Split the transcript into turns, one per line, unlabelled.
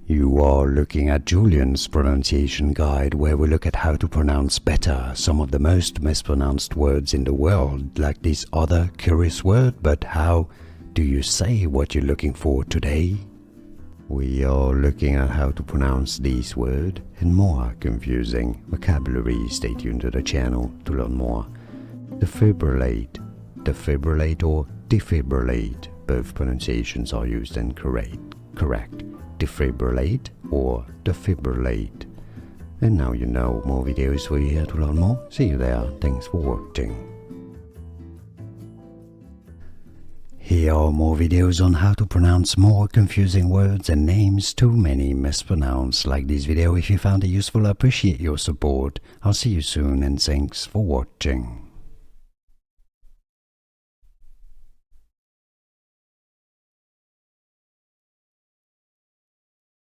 You are looking at Julian's pronunciation guide, where we look at how to pronounce better some of the most mispronounced words in the world, like this other curious word. But how do you say what you're looking for today? We are looking at how to pronounce this word and more confusing vocabulary. Stay tuned to the channel to learn more. Defibrillate, defibrillate or defibrillate. Both pronunciations are used and correct. Defibrillate or defibrillate. And now you know. More videos for you here to learn more. See you there. Thanks for watching. Here are more videos on how to pronounce more confusing words and names too many mispronounced. Like this video if you found it useful. I appreciate your support. I'll see you soon and thanks for watching.